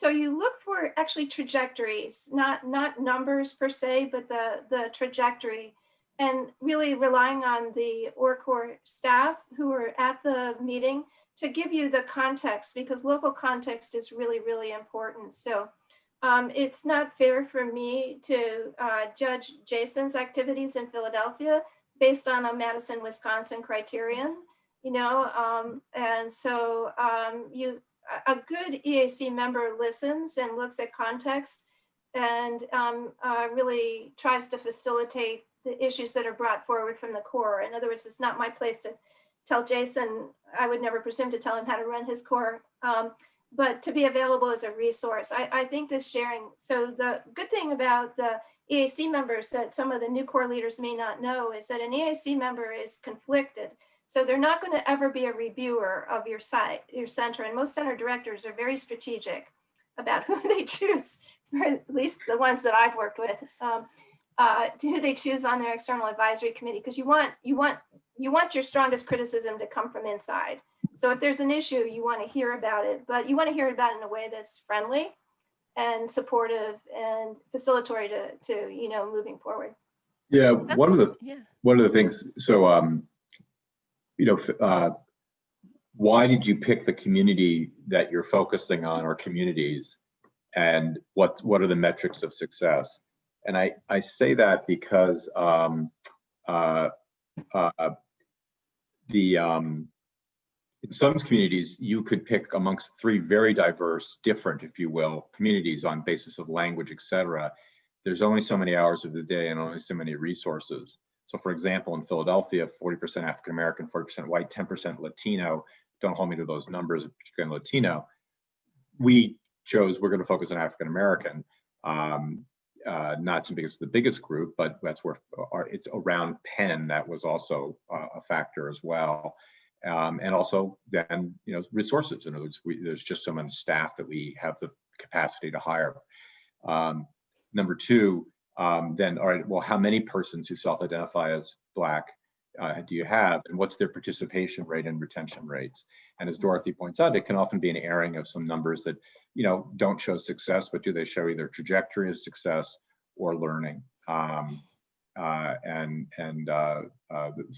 you look for actually trajectories, not numbers per se, but the trajectory, and really relying on the OR core staff who were at the meeting to give you the context, because local context is really, really important. So it's not fair for me to judge Jason's activities in Philadelphia based on a Madison, Wisconsin criterion, and so a good EAC member listens and looks at context and really tries to facilitate the issues that are brought forward from the core. In other words, it's not my place to tell Jason, I would never presume to tell him how to run his core, but to be available as a resource. I think this sharing, so the good thing about the EAC members that some of the new core leaders may not know is that an EAC member is conflicted. So they're not going to ever be a reviewer of your site, your center. And most center directors are very strategic about who they choose, or at least the ones that I've worked with, to who they choose on their external advisory committee, because you want your strongest criticism to come from inside. So if there's an issue, you want to hear about it, but you want to hear about it in a way that's friendly and supportive and facilitatory to moving forward. Yeah, one of the things. So why did you pick the community that you're focusing on, or communities, and what are the metrics of success? And I say that because in some communities, you could pick amongst 3 very diverse, different, if you will, communities on basis of language, etc. There's only so many hours of the day and only so many resources. So for example, in Philadelphia, 40% African-American, 40% white, 10% Latino. Don't hold me to those numbers, particularly in Latino. We chose, we're going to focus on African-American, not simply because it's the biggest group, but that's where it's around Penn. That was also a factor as well. And also then, resources. In other words, there's just so much staff that we have the capacity to hire. Number 2, then, all right, well, how many persons who self-identify as Black do you have, and what's their participation rate and retention rates? And as Dorothy points out, it can often be an airing of some numbers that, don't show success, but do they show either trajectory of success or learning? So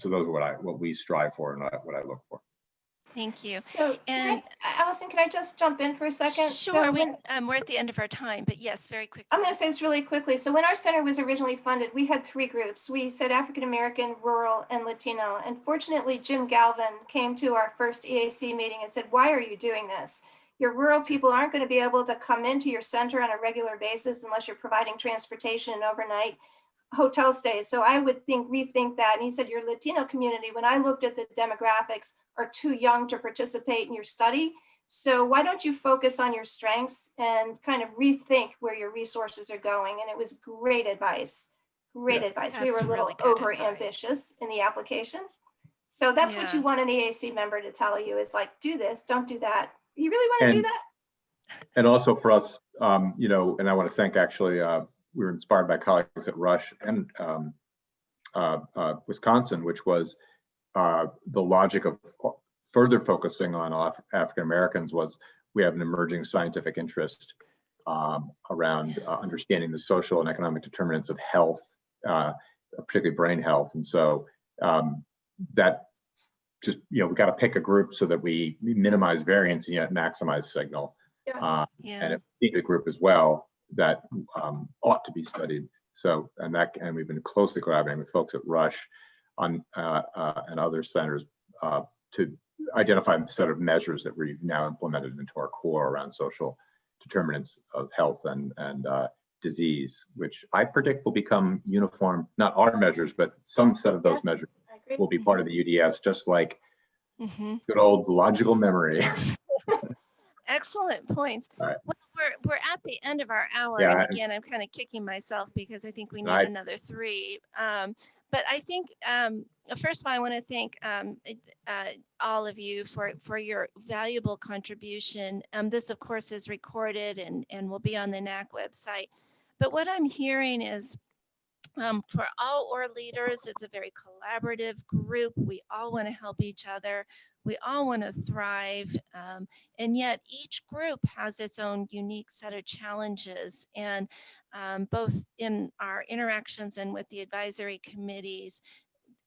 those are what we strive for and what I look for. Thank you. So, And Allison, can I just jump in for a second? sure, So we're at the end of our time, but yes, very quickly. I'm going to say this really quickly. So when our center was originally funded, we had 3 groups. We said African-American, rural, and Latino. And fortunately, Jim Galvin came to our first EAC meeting and said, why are you doing this? Your rural people aren't going to be able to come into your center on a regular basis unless you're providing transportation and overnight hotel stays. So I would rethink that. And he said, your Latino community, when I looked at the demographics, are too young to participate in your study. So why don't you focus on your strengths and kind of rethink where your resources are going? And it was great advice, advice. We were a little really good over advice. ambitious in the application. So that's what you want an EAC member to tell you is like, do this, don't do that. You really want to do that? And also for us, and I want to thank actually, we were inspired by colleagues at Rush and Wisconsin, which was the logic of further focusing on African Americans was we have an emerging scientific interest around understanding the social and economic determinants of health, particularly brain health. And so that just, we got to pick a group so that we minimize variance and yet maximize signal. And a particular group as well that ought to be studied. So, and we've been closely collaborating with folks at Rush on and other centers to identify a set of measures that we've now implemented into our core around social determinants of health and disease, which I predict will become uniform, not our measures, but some set of those measures will be part of the UDS, just like good old logical memory. Excellent points. Right. Well, we're at the end of our hour, Yeah, and again, I'm kind of kicking myself because I think we need another 3. But I think first of all, I want to thank all of you for your valuable contribution. This, of course, is recorded and will be on the NAC website. But what I'm hearing is for all OR leaders, it's a very collaborative group. We all want to help each other. We all want to thrive. And yet each group has its own unique set of challenges. And both in our interactions and with the advisory committees,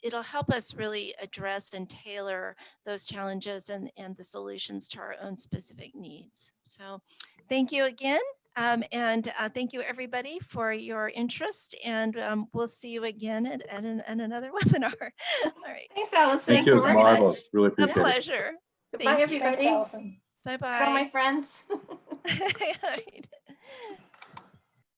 it'll help us really address and tailor those challenges and the solutions to our own specific needs. So thank you again. And thank you everybody for your interest, and we'll see you again at another webinar. All right. Thanks, Allison. Thank you. so It's much. marvelous. Really A appreciate it. pleasure. Goodbye, Thank you. everybody. Thanks, Allison. Bye-bye. Bye, my friends. All right.